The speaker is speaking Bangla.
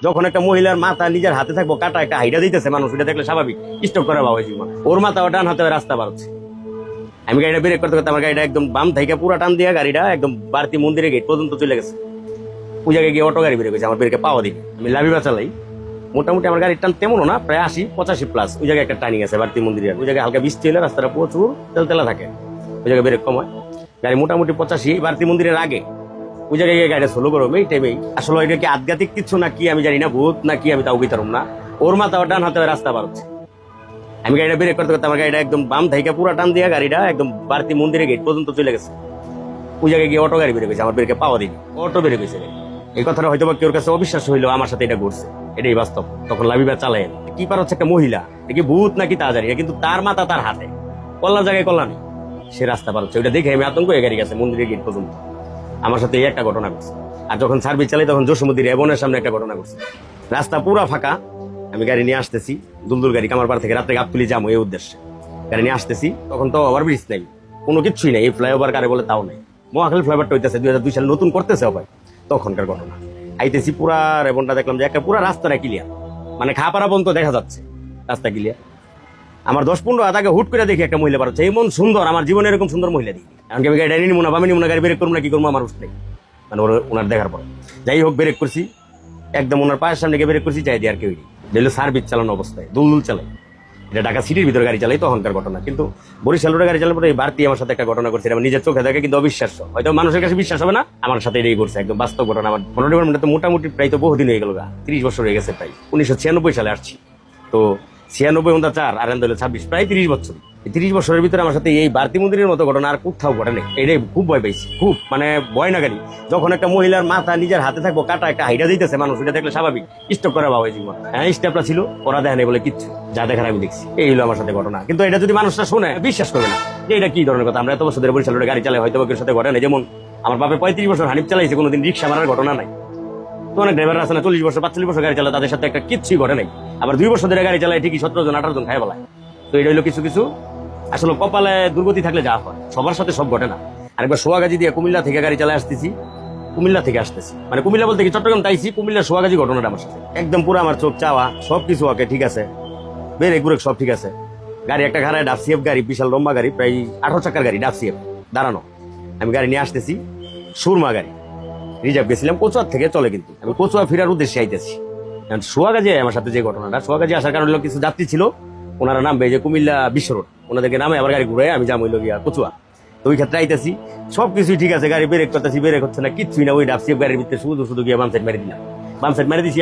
যখন একটা মহিলার মাথা নিজের হাতে থাকবো কাটা একটা হাইডা দিতেছে মানুষ এটা দেখলে স্বাভাবিক স্টক করে বাবা জীবন ওর মাথা ডান হাতে রাস্তা বাড়ছে। আমি গাড়িটা ব্রেক করতে করতে আমার গাড়িটা একদম বাম থেকে পুরা টান দিয়ে গাড়িটা একদম বাড়তি মন্দিরের গেট পর্যন্ত চলে গেছে। ওই জায়গায় গিয়ে অটো গাড়ি বের গেছে আমার ব্রেকে পাওয়া দিই। আমি লাভিবা চালাই, মোটামুটি আমার গাড়ির টান তেমনও না, প্রায় 80-85+। ওই জায়গায় একটা টার্নিং আছে বাড়তি মন্দিরের, ওই জায়গায় হালকা বৃষ্টি হলে রাস্তাটা প্রচুর তেলতেলা থাকে, ওই জায়গায় ব্রেক কম হয়। গাড়ি মোটামুটি 85 বাড়তি মন্দিরের আগে ওই জায়গায় গিয়ে গাড়িটা স্লো করো এই টাইমেই। আসলে এটা কি আধ্যাত্মিক কিছু না কি আমি জানি না, ভূত না কি আমি তাও বুঝতাম না। ওর মাথা ডান হাতে রাস্তা বাড়ছে। আমি গাড়িটা ব্রেক করতে করতে আমার গাড়িটা একদম বাম থেকে পুরা টান দিয়ে গাড়িটা একদম বাড়তি মন্দিরের গেট পর্যন্ত চলে গেছে। ওই জায়গায় গিয়ে অটো গাড়ি বের গেছে আমার ব্রেকে পাওয়া দিই, অটো বের গেছে। এই কথাটা হয়তো বা কেউ কাছে অবিশ্বাস হইলো, আমার সাথে এটা ঘটছে, এটাই বাস্তব। তখন লাভিবা চালায় কি পার হচ্ছে একটা মহিলা, কি ভূত নাকি তা জানি, কিন্তু তার মাথা তার হাতে, কল্যাণ জায়গায় কল্যাণ নেই, সে রাস্তা পার হচ্ছে। ওইটা দেখে আমি আতঙ্ক হয়ে গাড়ি গেছে মন্দিরের গেট পর্যন্ত। আমার সাথে এই একটা ঘটনা ঘটছে। আর যখন সার্ভিস চালাই তখন জসিমুদ্দির এবনের সামনে একটা ঘটনা ঘটছে। রাস্তা পুরা ফাঁকা, আমি গাড়ি নিয়ে আসতেছি, দুলদুল গাড়ি কামারপাড় থেকে রাত্রে গাবতলি যাবো এই উদ্দেশ্যে গাড়ি নিয়ে আসতেছি। তখন তো ওভার ব্রিজ নেই, কোনো কিছুই নেই, এই ফ্লাইওভার কারে বলে তাও নেই। মহাখালী ফ্লাইওভারটা হইতেছে 2002 সালে নতুন করতেছে আবার, তখনকার ঘটনা। আইতেছি পুরা রেবনটা দেখলাম যে একটা পুরা রাস্তাটা ক্লিয়ার, মানে খাপাড়া পর্যন্ত দেখা যাচ্ছে রাস্তা ক্লিয়ার। আমার 10-15 হাত আগে হুট করে দেখি একটা মহিলা পার হচ্ছে, এমন সুন্দর, আমার জীবনে এরকম সুন্দর মহিলা দেখি। এমনকি আমি গাড়ি নিমো না বামে নিমো না, গাড়ি ব্রেক করবো না কি করবো আমার উঠতে নেই, মানে ওনার দেখার পর যাই হোক ব্রেক করছি, একদম ওনার পায়ের সামনে গিয়ে ব্রেক করছি, যাই দিয়ে আর কেউ নেই। সার্ভিস চালানো অবস্থায় দুলদুল চালাই, এটা ঢাকা সিটির ভিতরে গাড়ি চালাই তখনকার ঘটনা। কিন্তু বরিশাল রোডে গাড়ি চালানোর পরে এই বাড়তি আমার সাথে একটা ঘটনা করছে, আমার নিজের চোখে দেখে কিন্তু অবিশ্বাস্য, হয়তো মানুষের কাছে বিশ্বাস হবে না, আমার সাথে এটাই করছে, একদম বাস্তব ঘটনা। আমার মনে তো মোটামুটি প্রায় তো বহুদিন হয়ে গেল, 30 বছর হয়ে গেছে প্রায়। 1996 সালে আসছি, তো 96-4 আর 26 প্রায় 30 বছর। 30 বছরের ভিতরে আমার সাথে এই বাড়তি মন্দিরের মতো ঘটনা আর কোথাও ঘটে নেই। এটাই খুব ভয় পাইছি, খুব মানে ভয় না গাড়ি। যখন একটা মহিলার মাথা নিজের হাতে থাকবো কাটা একটা হাইডা দিতেছে মানুষ, এটা দেখলে স্বাভাবিক স্টক করে বাবা জীবন। হ্যাঁ স্টেপটা ছিল, ওরা দেখে নেই বলে কিচ্ছু, যা দেখার আমি দেখছি। এই হলো আমার সাথে ঘটনা। কিন্তু এটা যদি মানুষটা শুনে বিশ্বাস করবে না যে এটা কি ধরনের কথা। আমরা এত বছর ধরে বরিশাল রোডে গাড়ি চালাই, হয়তো কেউ সাথে ঘটে না। যেমন আমার বাপে 35 বছর হানিফ চালাইছে, কোনোদিন রিক্সা মারার ঘটনা নাই। তো অনেক ড্রাইভার আছে না 40 বছর 45 বছর গাড়ি চালায়, তাদের সাথে একটা কিচ্ছুই ঘটে নাই। আবার 2 বছর ধরে গাড়ি চালায় ঠিকই 17 জন 18 জন খায় বলায়। তো এটা হলো কিছু কিছু আসলে কপালে দুর্গতি থাকলে যা হয়, সবার সাথে সব ঘটে না। আরেকবার সোয়াগাজী দিয়ে কুমিল্লা থেকে গাড়ি চালায় আসতেছি, কুমিল্লা থেকে আসতেছি, মানে কুমিল্লা বলতে কি চট্টগ্রাম তাইছি, কুমিল্লা সোয়াগাজী ঘটনাটা আমার সাথে একদম পুরো আমার চোখ চাওয়া, সবকিছু ওকে ঠিক আছে, বেরে ঘুরে সব ঠিক আছে। গাড়ি একটা ঘাড়ায় ডাফসিএফ গাড়ি, বিশাল লম্বা গাড়ি, প্রায় 18 চাকার গাড়ি, ডাফসিএফ দাঁড়ানো। আমি গাড়ি নিয়ে আসতেছি, সুরমা গাড়ি, রিজার্ভ গেছিলাম কচুয়ার থেকে চলে, কিন্তু আমি কচুয়া ফেরার উদ্দেশ্যে আইতেছি। সোয়াগাজী আমার সাথে যে ঘটনাটা, সোয়াগাজী আসার কারণ হলো কিছু যাত্রী ছিল, ওনারা নামবে যে কুমিল্লা বিশ্ব রোড, ওনাদেরকে নামে আবার গাড়ি ঘুরে আমি যাম হইল গিয়া কচুয়া। তো ওই ক্ষেত্রে আইতেছি, সবকিছুই ঠিক আছে, গাড়ি ব্রেক করতেছি, ব্রেক হচ্ছে না, কিচ্ছুই না। ওই ডাফসিএফ গাড়ির ভিতরে শুধু শুধু গিয়ে বাম সাইড মেরে দিলাম, বাম সাইড মেরে দিছি।